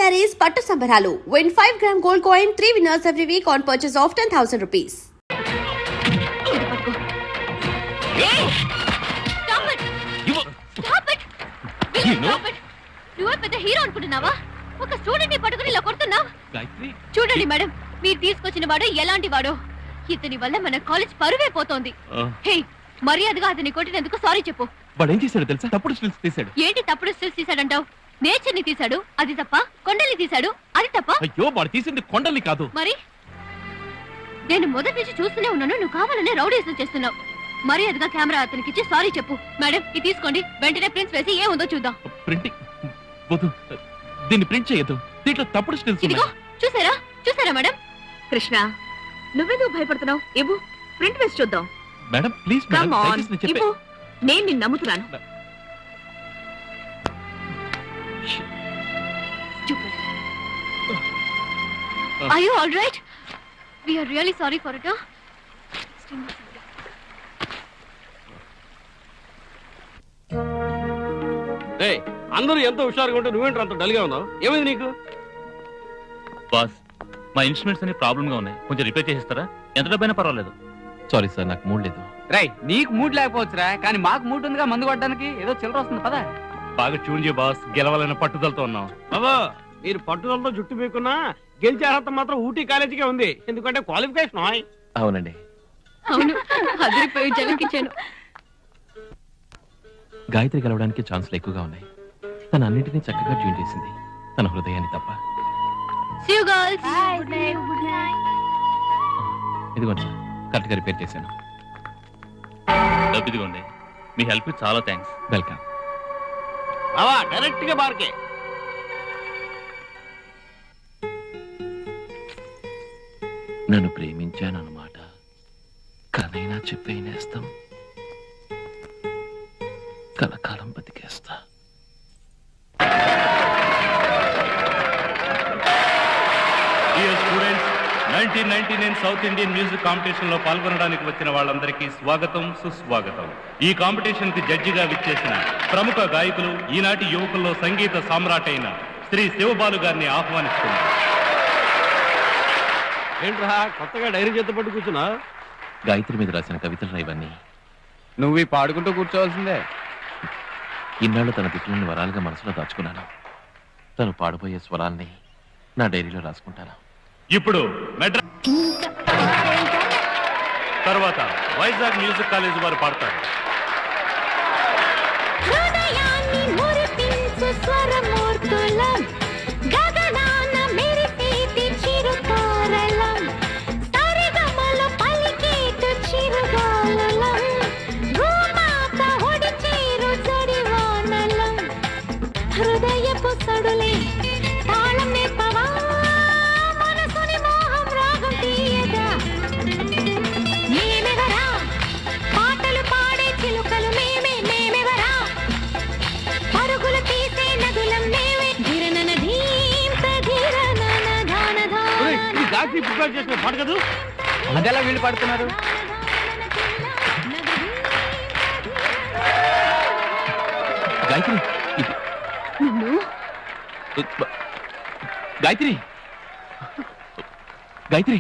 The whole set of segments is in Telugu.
sarees పట్టు సంబరాలు. Win 5-gram gold coin, 3 winners every week on purchase of 10,000 rupees. నువ్వే పెద్ద హీరో అనుకుంటున్నావా? ఒక స్టూడెంట్ ని పట్టుకుని ఇలా కొడుతున్నావు. చూడండి మేడం, మీరు తీసుకొచ్చిన వాడు ఎలాంటి వాడో. ఇతని వల్ల మన కాలేజ్ పరువే పోతోంది. హే, మర్యాదగా అతని కొట్టినందుకు సారీ చెప్పు. వాడు ఏం చేశాడు తెలుసా? తప్పుడు స్టిల్స్ తీశాడు. ఏంటి తప్పుడు స్టిల్స్ తీశాడంటావు? నేచర్ ని తీశాడు, అది తప్ప. కొండల్ని తీశాడు, అది తప్ప. అయ్యో, వాడు తీసింది కొండల్ని కాదు. మరి నేను మొదటి నుంచి చూస్తూనే ఉన్నాను, నువ్వు కావాలనే రౌడీసం చేస్తున్నావు. మర్యాదగా కెమెరా అతనికి ఇచ్చి సారీ చెప్పు. మేడం, ఇది తీసుకోండి, వెంటనే ప్రింట్స్ వేసి ఏముందో చూద్దాం. ప్రింటింగ్ వద్దు, దీన్ని ప్రింట్ చేయొద్దు. దీంట్లో తప్పుడు స్టిల్స్ ఇదిగో చూసారా చూసారా మేడం? కృష్ణ, నువ్వెందుకు భయపడుతున్నావు? ఇవ్వు, ప్రింట్ వేసి చూద్దాం. మేడం ప్లీజ్ మేడం, దయచేసి నేను చెప్పే. నేను నిన్ను నమ్ముతున్నాను. Are you all right? We are really sorry for it. అందరూ ఎంతో హుషారుగా ఉంటే నువ్వేంటి అంత డల్గా ఉన్నావు? ఏమైంది నీకు? బాస్, మా ఇన్స్ట్రుమెంట్స్ అన్ని ప్రాబ్లమ్ గా ఉన్నాయి, కొంచెం రిపేర్ చేసిస్తారా? ఎంత డబ్బైనా పర్వాలేదు. సారీ సార్, నాకు మూడ్ లేదు. రై, నీకు మూడ్ లేకపోవచ్చురా, కానీ మాకు మూడ్ ఉందిగా. మందు కొట్టడానికి ఏదో చిల్లర వస్తుంది పదా. బాగా ట్యూన్ చేయ బాస్, గెలవాలనే పట్టుదలతో ఉన్నాం. బాబా, మీరు పట్టుదలతో జుట్టు పీకున్నా గెలిచే అర్హత మాత్రం ఊటీ కాలేజీకే ఉంది. ఎందుకంటే క్వాలిఫికేషన్. అవునండి, అవును, అదిరిపోయి జలకిచ్చాను. గాయత్రి గెలవడానికి ఛాన్సులు ఎక్కువగా ఉన్నాయి. తన అన్నింటినీ చక్కగా ట్యూన్ చేసింది, తన హృదయాన్ని తప్ప. See you girls. Good night. ఇదిగోండి సార్, కరెక్ట్ గా రిపేర్ చేశాను. ఇదిగోండి, మీ హెల్ప్ చాలా థ్యాంక్స్. వెల్కమ్. బావా, డైరెక్ట్ గా బార్కే. నన్ను ప్రేమించానన్నమాట కనైనా చెప్పేనేస్తాం, కలకాలం బతికేస్తా. Dear students, 1999 south Indian music competition లో పాల్గొనడానికి వచ్చిన వాళ్ళందరికీ స్వాగతం, సుస్వాగతం. ఈ కాంపిటీషన్ కి జడ్జిగా విచ్చేసిన ప్రముఖ గాయకులు, ఈనాటి యువకుల్లో సంగీత సామ్రాట్ అయిన శ్రీ శివబాలు గారిని ఆహ్వానిస్తున్నారు. ఏంట్రా కొత్తగా డైరీ చేత పట్టు కూర్చున్నా? గాయత్రి మీద రాసిన కవితలు ఇవన్నీ. నువ్వు ఈ పాడుకుంటూ కూర్చోవాల్సిందే. ఇన్నాళ్ళు తన తిట్లని వరాలుగా మనసులో దాచుకున్నాను. తను పాడబోయే స్వరాల్ని నా డైరీలో రాసుకుంటాను. ఇప్పుడు తర్వాత వైజాగ్ మ్యూజిక్ కాలేజ్ వారు పాడతారు. హృదయపు సడులే తాళం నేర్పవా, మనసుని మోహం రాగం తీయగా. మేమెవరా, పాటలు పాడే చిలుకలు మేమే, మేమెవరా, పరుగులు తీసే నదులం మేమే. ధిరనన ధీంత ధిరనన ధానధా. ఇది గాయత్రి ప్రిపేర్ చేసిన పాట కదా? అదెలా వీళ్ళు పాడుతున్నారు? గాయత్రి, గాయత్రి, గాయత్రి,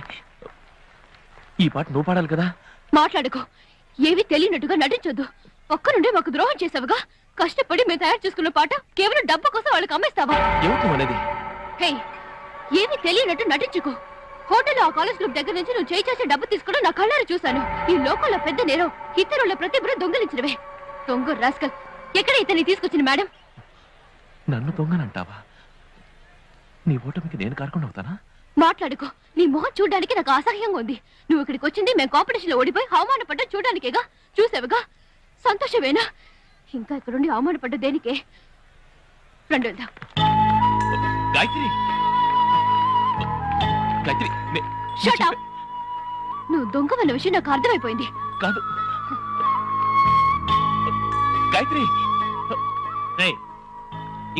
ఈ పాట నువ్వు పాడాలి కదా? మాట్లాడుకో, ఏవి తెలియనట్టుగా నటించొద్దు. ఒక్కరుండే మాకు ద్రోహం చేసావుగా. కష్టపడి మేము తయారు చేసుకున్న పాట కేవలం డబ్బు కోసం వాళ్ళకి అమ్మేస్తావా? ఏమిటి అనేది? హే, ఏవి తెలియనట్టు నటించుకో. హోటల్లో ఆ కాలేజ్ గ్రూప్ దగ్గర నుంచి నువ్వు చేయి చేసే డబ్బు తీసుకోవడం నా కళ్ళారు చూశాను. ఈ లోకంలో పెద్ద నేరం ఇతరుల ప్రతిభను దొంగిలించినవే. దొంగ రాస్కల్, ఎక్కడ ఇతన్ని తీసుకొచ్చిన మేడం? నన్ను దొంగనంటావా? నీ ఓటమికి నేను కారకుండా అవుతానా? మాట్లాడుకో. నీ మొహం చూడడానికి నాకు అసహ్యంగా ఉంది. నువ్వు ఇక్కడికి వచ్చింది మేము కాంపిటీషన్ లో ఓడిపోయి అవమానపడ్డ చూడడానికేగా. చూసావుగా, సంతోషమేనా? ఇంకా ఇక్కడుండి అవమానపడ్డ దేనికే? రెండు వెళ్దాం. Gayatri, Gayatri, Shut up. నువ్వు దొంగవన్న విషయం నాకు అర్థమైపోయింది. కాదు గాయత్రి,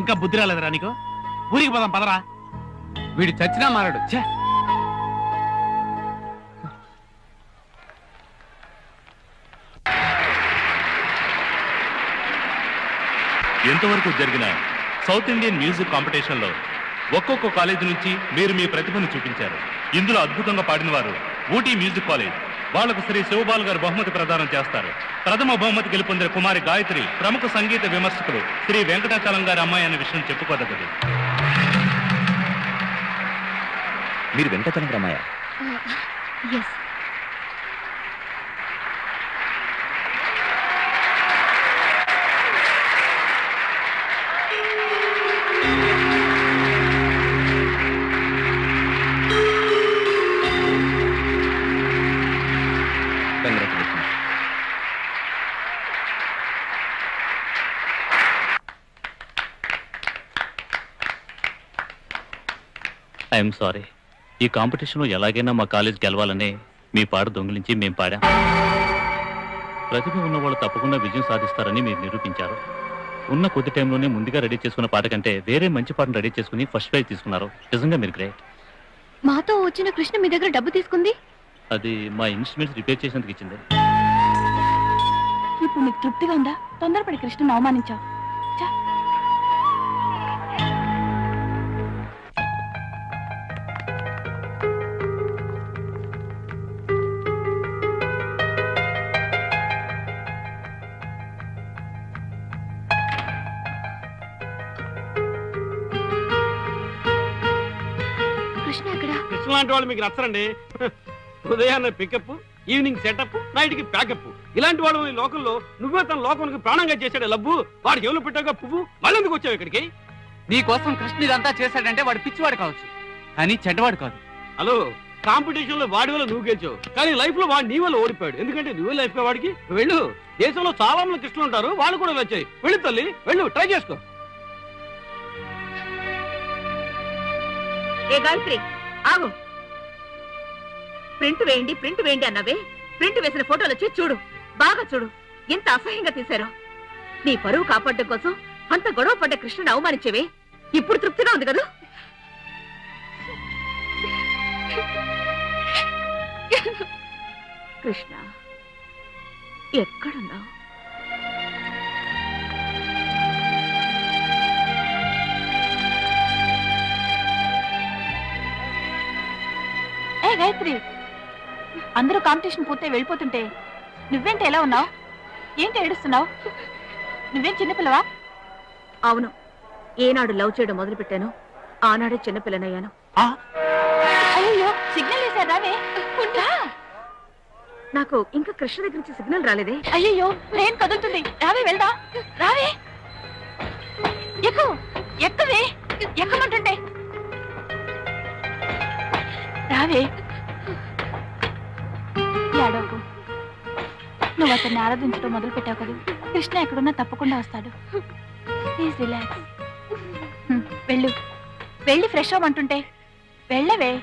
ఇంకా బుద్ధి రాలేదురా నీకు? ఊరికి పోదాం పదరా. వీడు చచ్చినా మారాడు. ఎంతవరకు జరిగిన సౌత్ ఇండియన్ మ్యూజిక్ కాంపిటీషన్ లో ఒక్కొక్క కాలేజీ నుంచి మీరు మీ ప్రతిభను చూపించారు. ఇందులో అద్భుతంగా పాడిన వారు ఊటీ మ్యూజిక్ కాలేజ్. వాళ్లకు శ్రీ శివబాల్ గారు బహుమతి ప్రదానం చేస్తారు. ప్రథమ బహుమతి గెలుపొందిన కుమారి గాయత్రి ప్రముఖ సంగీత విమర్శకులు శ్రీ వెంకటాచలం గారి అమ్మాయి అనే విషయం చెప్పుకోదగ్గది. మీరు వెంకటచలం గారి అమ్మాయ? ఎస్. I'm sorry. ఈ కాంపిటీషన్లో ఎలాగైనా మా కాలేజ్ గెలవాలని మీ పాట దొంగిలించి మేం పాడాం. ప్రతిభ ఉన్న వాళ్ళు తప్పకుండా విజయం సాధిస్తారని మీరు నిరూపించారు. ఉన్న కొద్ది టైంలోనే ముందుగా రెడీ చేసుకున్న పాట కంటే వేరే మంచి పాటను రెడీ చేసుకుని ఫస్ట్ ప్రైజ్ తీసుకున్నారు. నిజంగా మీరు గ్రేట్. మాతో వచ్చిన కృష్ణ మీ దగ్గర డబ్బు తీసుకుంది? అది మా ఇన్స్ట్రుమెంట్స్ రిపేర్ చేసినందుకు ఇచ్చింది. ఇప్పుడు నీకు తృప్తిగా ఉందా? తొందరపడి కృష్ణను అవమానించావు. కృష్ణ లాంటి వాళ్ళు మీకు నచ్చరండి. ఉదయాన్నే పికప్, ఈవినింగ్ సెటప్, నైట్ కి ప్యాకప్. ఇలాంటి వాడు ఈ లోకంలో నువ్వే తన లోకానికి ప్రాణంగా చేశాడు లబ్బు. వాడికి ఎవరు పెట్టాక పువ్వు మళ్ళీ ఎందుకు వచ్చావు ఇక్కడికి? నీ కోసం కృష్ణ ఇదంతా చేశాడంటే వాడు పిచ్చివాడు కావచ్చు, కానీ చెడ్డవాడు కాదు. హలో, కాంపిటీషన్ లో వాడి వల్ల నువ్వు గెలిచావు, కానీ లైఫ్ లో వాడు నీ వల్ల ఓడిపోయాడు. ఎందుకంటే నువ్వే లైఫ్ వాడికి. వెళ్ళు, దేశంలో చాలా మంది కృష్ణులు ఉంటారు, వాళ్ళు కూడా వచ్చాయి. వెళ్ళు తల్లి, వెళ్ళు, ట్రై చేసుకో. ఏ గాయత్రి, ఆగు. ప్రింట్ వేయండి అన్నవే. ప్రింట్ వేసిన ఫోటోలు వచ్చి చూడు, బాగా చూడు. ఎంత అసహ్యంగా తీశారో. నీ పరువు కాపాడడం కోసం అంత గొడవ పడ్డ కృష్ణను అవమానించేవే. ఇప్పుడు తృప్తిగా ఉంది కదా? కృష్ణ, ఎక్కడున్నావు? ఏ గాయత్రి, అందరూ కాంపిటీషన్ పూర్తి వెళ్ళిపోతుంటే నువ్వేంటి ఎలా ఉన్నావు? ఏంటి ఏడుస్తున్నావు? నువ్వేం చిన్నపిల్లవా? అవును, ఏనాడు లవ్ చేయడం మొదలు పెట్టాను ఆనాడే చిన్నపిల్లనయ్యాను. అయ్యో, సిగ్నల్ వేశారు, రావే. నాకు ఇంకా కృష్ణ దగ్గర నుంచి సిగ్నల్ రాలేదే. అయ్యో, ట్రైన్ కదులుతుంది, రావే వెళ్దాం. రావే, ఎక్కవే, ఎక్కమంటుంటే. రావే. ఏడోకు, నువ్వు అతన్ని ఆరాధించడం మొదలు పెట్టావు కదా. కృష్ణ ఎక్కడున్నా తప్పకుండా వస్తాడు. Please relax. వెళ్ళు, వెళ్ళి ఫ్రెష్ అవ్వమంటుంటే. వెళ్ళవే.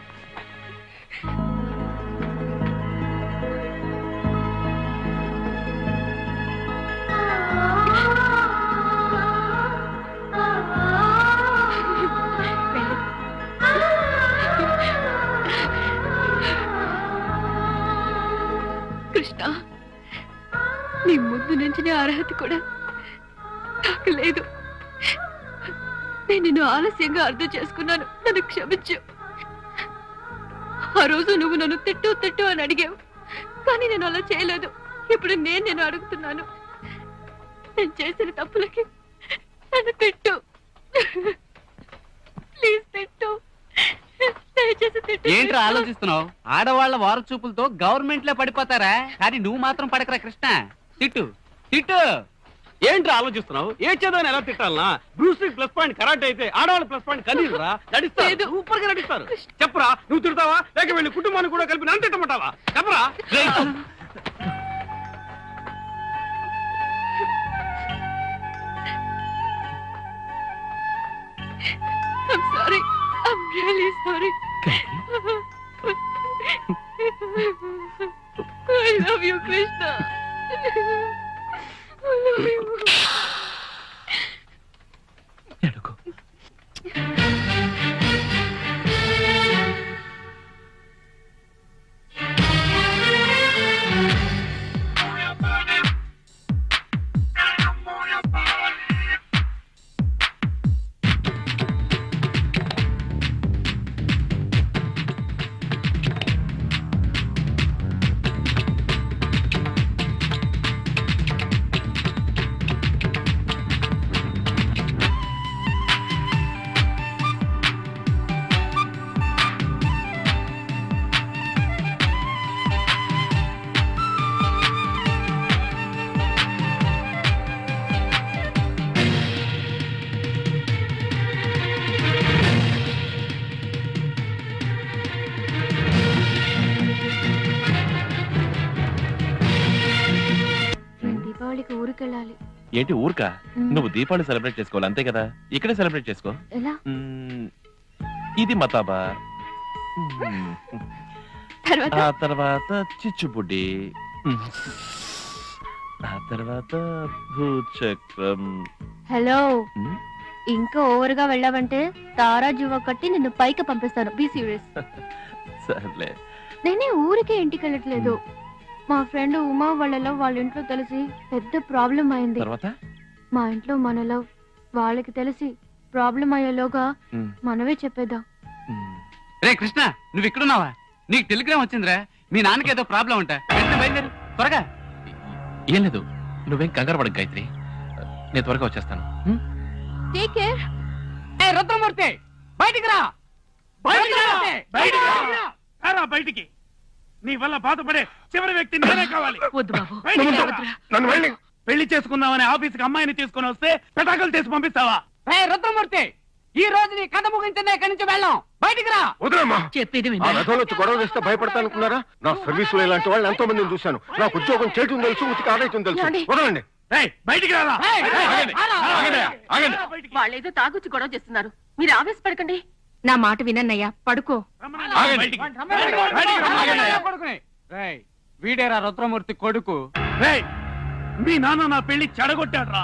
కృష్ణ, నీ ముందు నుంచి అర్హత కూడా నాకు లేదు. నేను నిన్ను ఆలస్యంగా అర్థం చేసుకున్నాను, నన్ను క్షమించు. ఆ రోజు నువ్వు నన్ను తిట్టు అని అడిగావు, కానీ నేను అలా చేయలేదు. ఇప్పుడు నేను అడుగుతున్నాను, నేను చేసిన తప్పులకి నన్ను తిట్టు. ప్లీజ్ తిట్టు, దయచేసి తిట్టు. ఏంట్రా ఆలోచిస్తున్నావు? ఆడవాళ్ల వార చూపులతో గవర్నమెంట్ లో పడిపోతారా, కానీ నువ్వు మాత్రం పడకరా కృష్ణ. తిట్టు తిట్టు. ఏంట్రా ఆలోచిస్తున్నావు? ఏ చేద్దామని ఎలా తిట్టాలనా? Bruce Lee plus point karate అయితే ఆడవాళ్ళ ప్లస్ పాయింట్ కనీరా. నడిస్తారు, సూపర్ గా నడిస్తారు. చెప్పరా, నువ్వు తిడతావా లేక వెళ్ళి కుటుంబాన్ని కూడా కలిపి నన్ను తిట్టమంటావా? చెప్పరా. I'm sorry. I'm really sorry. I love you, Krishna. I love you. ఎడుకో. ఏంటి ఊరుకా? నువ్వు దీపావళి సెలబ్రేట్ చేసుకోవాలి అంతే కదా, ఇక్కడే సెలబ్రేట్ చేసుకో. ఎలా? ఇది మతాబా, తర్వాత ఆ తర్వాత చిచ్చుబుడ్డి, ఆ తర్వాత భూచక్రం. హలో, ఇంకా ఓవర్ గా వెళ్ళావంటే తారా జువ కట్టి నిన్ను పైకి పంపిస్తాను. Be serious. సర్లే. నేనే ఊరికే ఇంటికి వెళ్ళట్లేదు. మా ఫ్రెండ్ ఉమా వాళ్ళలో వాళ్ళ ఇంట్లో తెలిసి పెద్ద ప్రాబ్లం అయింది. తర్వాత మా ఇంట్లో మనలో వాళ్ళకి తెలిసి ప్రాబ్లం అయ్యేలోగా మనమే చెప్పేద్దాం. రే కృష్ణ, నువ్వు ఇక్కడున్నావా? నీకు టెలిగ్రామ్ వచ్చిందిరా, మీ నాన్నకి ఏదో ప్రాబ్లం ఉంటా. బయలుదేరు త్వరగా. ఏం లేదు, నువ్వేం కంగారు పడకు గాయత్రి, నేను త్వరగా వచ్చేస్తాను. Take care. ఏ రుద్రమూర్తి, బయటికి రా. బయటికి. నీ వల్ల బాధపడే చివరి వ్యక్తి నేనే కావాలి. వద్దు బాబు, నన్ను పెళ్లి చేసుకుందామని ఆఫీస్కి అమ్మాయిని తీసుకుని వస్తే పెటాకులు తీసి పంపిస్తావా? ఏ రుద్రమూర్తి, ఈ రోజు నీ కథ ముగించిందే, ఇక్కడి నుంచి వెళ్ళాం. బయటికి రా. వదలమ్మా. చెప్పేది ఆ విను. రథంలో వచ్చి గొడవ చేస్తే భయపడతానుకున్నారా? నా సర్వీస్ లో ఇలాంటి వాళ్ళు ఎంతో మందిని చూశాను. నాకు ఉద్యోగం చేయటం తెలుసు, ఉతికి ఆడటం తెలుసు. వదలండి. బయటికి రారా. వాళ్ళేదో తాగొచ్చి గొడవ చేస్తున్నారు, మీరు ఆవేశపడకండి. నా మాట వినన్నయ్యా, పడుకో. వీడేరా రుద్రమూర్తి కొడుకు. మీ నాన్న నా పెళ్లి చెడగొట్టాడ్రా.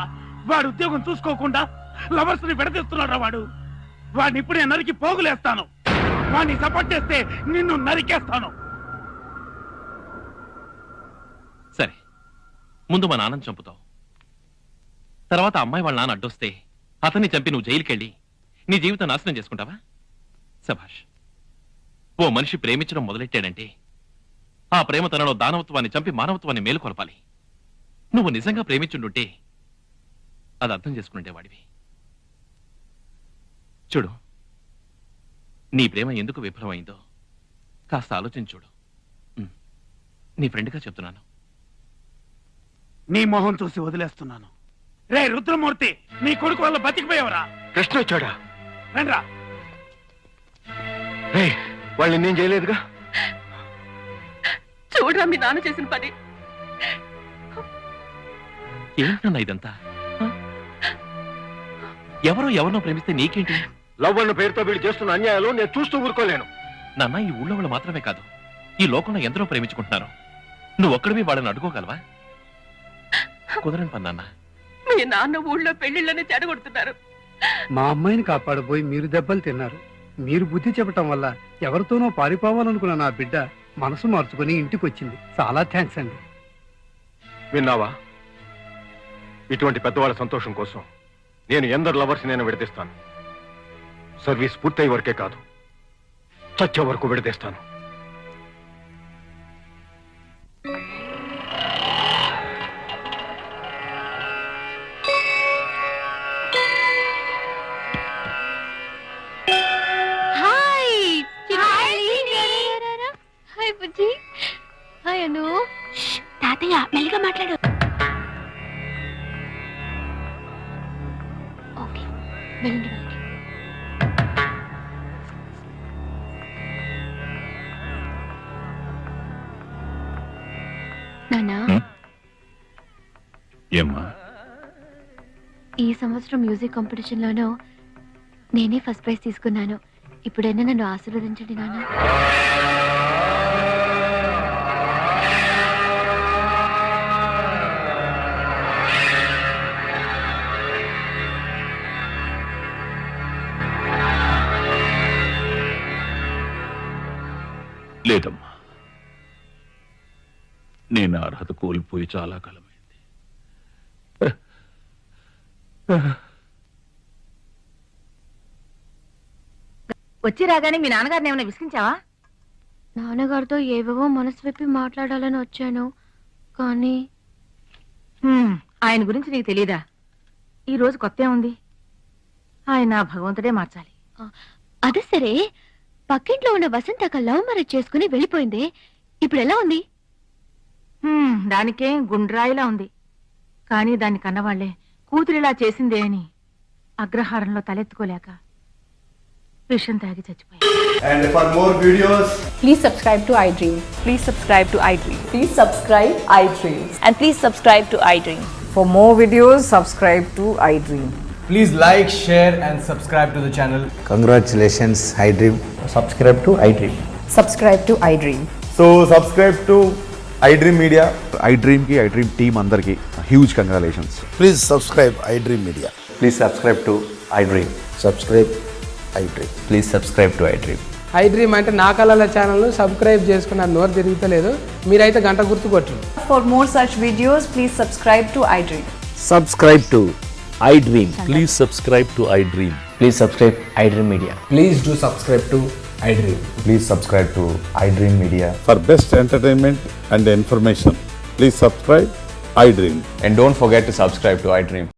వాడు ఉద్యోగం చూసుకోకుండా లవర్స్ ని విడదీస్తున్నాడ్రా. వాడిని ఇప్పుడే నరికి పోగులేస్తాను. వాడిని సపోర్ట్ చేస్తే నిన్ను నరికేస్తాను. సరే, ముందు మా నాన్నని చంపుతావు, తర్వాత అమ్మాయి వాళ్ళ నాన్న అడ్డొస్తే అతన్ని చంపి నువ్వు జైలుకెళ్ళి నీ జీవితం నాశనం చేసుకుంటావా? సభాష్. ఓ మనిషి ప్రేమించడం మొదలెట్టాడంటే ఆ ప్రేమ తనలో దానవత్వాన్ని చంపి మానవత్వాన్ని మేలుకొలపాలి. నువ్వు నిజంగా ప్రేమించుండుంటే అది అర్థం చేసుకుంటేవాడివి. చూడు, నీ ప్రేమ ఎందుకు విఫలమైందో కాస్త ఆలోచించుడు. నీ ఫ్రెండ్గా చెప్తున్నాను. నీ మొహం చూసి వదిలేస్తున్నాను. రే రుద్రమూర్తి, నీ కొడుకు వల్ల బతికిపోయావరా? కృష్ణ వచ్చాడా? రండ్రా. వాళ్ళని నేను చేయలేదుగా. చూడరా మీ నాన్న చేసిన పని. ఏంటన్నా ఇదంతా? ఎవరినో ప్రేమిస్తే నీకేంటి? లవ్ అన్న పేరుతో వీళ్ళు చేస్తున్న అన్యాయాలు నేను చూస్తూ ఊరుకోలేను. నాన్న, ఈ ఊళ్ళో వాళ్ళు మాత్రమే కాదు, ఈ లోకంలో ఎందరో ప్రేమించుకుంటున్నారు. నువ్వు ఒక్కడివి వాళ్ళని అడ్డుకోగలవా? కుదరని పని నాన్న. మీ నాన్న ఊళ్ళో పెళ్లిళ్ళని చెడగొడుతున్నారు. మా అమ్మాయిని కాపాడబోయి మీరు దెబ్బలు తిన్నారు. మీరు బుద్ధి చెప్పటం వల్ల ఎవరితోనో పారిపోవాలనుకున్న నా బిడ్డ మనసు మార్చుకుని ఇంటికి వచ్చింది. చాలా థ్యాంక్స్ అండి. విన్నావా? ఇటువంటి పెద్దవాళ్ళ సంతోషం కోసం నేను ఎందరు లవర్స్ నేను విడదీస్తాను. సర్వీస్ పూర్తయ్యే వరకే కాదు, చచ్చే వరకు విడదీస్తాను. హాయ్ బుజ్జి. హాయ్ అను. తాతయ్య మెల్లిగా మాట్లాడు. ఓకే, వెళ్ళండి. నానా, ఏమ్మా? ఈ సంవత్సరం మ్యూజిక్ కాంపిటీషన్ లోనూ నేనే ఫస్ట్ ప్రైజ్ తీసుకున్నాను. ఇప్పుడైనా నన్ను ఆశీర్వదించండి నాన్న. లేదమ్మా, నేను అర్హత కోల్పోయి చాలా కాలమైంది. వచ్చి రాగానే మీ నాన్నగారిని ఏమైనా విసిగించావా? నాన్నగారితో ఏవేవో మనసు విప్పి మాట్లాడాలని వచ్చాను, కానీ ఆయన గురించి నీకు తెలీదా? ఈ రోజు కొత్త ఉంది. ఆయన భగవంతుడే మార్చాలి. అదే సరే, పక్కింట్లో ఉన్న వసంతక లవ్ మ్యారేజ్ చేసుకుని వెళ్ళిపోయింది. ఇప్పుడు ఎలా ఉంది? దానికేం గుండ్రాయిలా ఉంది. కానీ దాన్ని కన్నవాళ్లే కూతురిలా చేసిందే అని అగ్రహారంలో తలెత్తుకోలేక విషం తాగి చచ్చిపోయాడు. And for more videos, please subscribe to iDream. Please subscribe to iDream. Please subscribe iDream. And please subscribe to iDream. For more videos, subscribe to iDream. Please like, share, and subscribe to the channel. Congratulations, iDream. Subscribe to iDream. Subscribe to iDream. So subscribe to iDream Media. iDream ki iDream team andarki huge congratulations. Please subscribe iDream Media. Please subscribe to iDream. Subscribe iDream. Please subscribe to iDream. iDream అంటే నా కళల ఛానల్ను సబ్స్క్రైబ్ చేసుకున్న నోరు తిరుగుతలేదు. మీరైతే గంట గుర్తు కొట్టండి. For more such videos, please subscribe to iDream. Subscribe to iDream. Please subscribe to iDream. Please subscribe iDream Media. Please do subscribe to iDream. Please subscribe to iDream Media. For best entertainment and information, please subscribe iDream. And don't forget to subscribe to iDream.